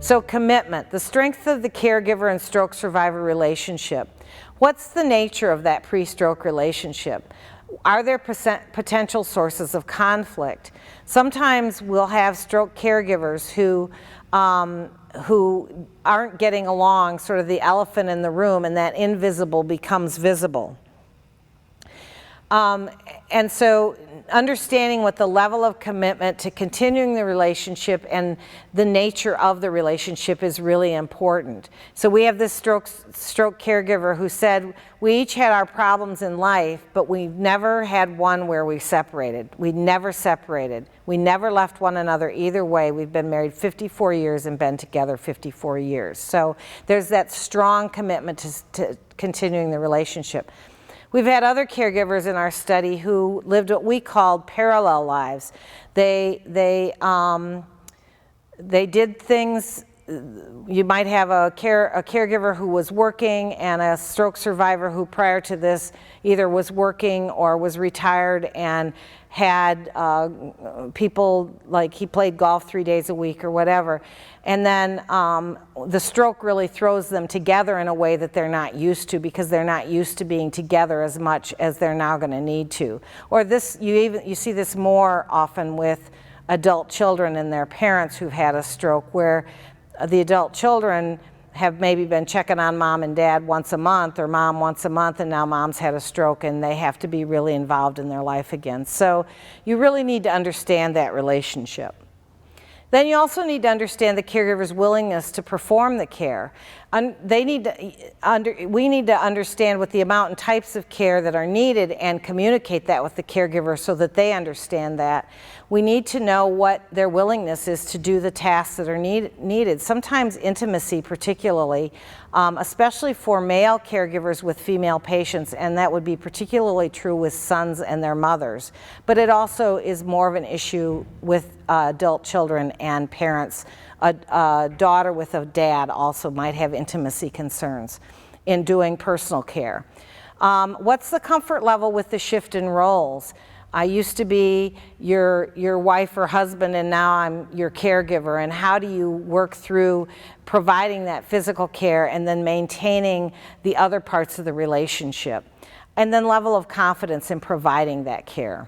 So commitment, the strength of the caregiver and stroke survivor relationship. What's the nature of that pre-stroke relationship? Are there potential sources of conflict? Sometimes we'll have stroke caregivers who aren't getting along, sort of the elephant in the room, and that invisible becomes visible. And so understanding what the level of commitment to continuing the relationship and the nature of the relationship is really important. So we have this stroke caregiver who said, we each had our problems in life, but we never had one where we separated. We never separated. We never left one another either way. We've been married 54 years and been together 54 years. So there's that strong commitment to continuing the relationship. We've had other caregivers in our study who lived what we called parallel lives. They did things. You might have a caregiver who was working and a stroke survivor who prior to this either was working or was retired and had people, like he played golf 3 days a week or whatever. And then the stroke really throws them together in a way that they're not used to, because they're not used to being together as much as they're now going to need to. Or this, you see this more often with adult children and their parents who've had a stroke, where the adult children have maybe been checking on mom and dad once a month, or mom once a month, and now mom's had a stroke and they have to be really involved in their life again. So you really need to understand that relationship. Then you also need to understand the caregiver's willingness to perform the care. We need to understand what the amount and types of care that are needed and communicate that with the caregiver so that they understand that. We need to know what their willingness is to do the tasks that are needed. Sometimes intimacy, particularly, especially for male caregivers with female patients, and that would be particularly true with sons and their mothers. But it also is more of an issue with adult children and parents. A daughter with a dad also might have intimacy concerns in doing personal care. What's the comfort level with the shift in roles? I used to be your wife or husband, and now I'm your caregiver. And how do you work through providing that physical care and then maintaining the other parts of the relationship? And then level of confidence in providing that care.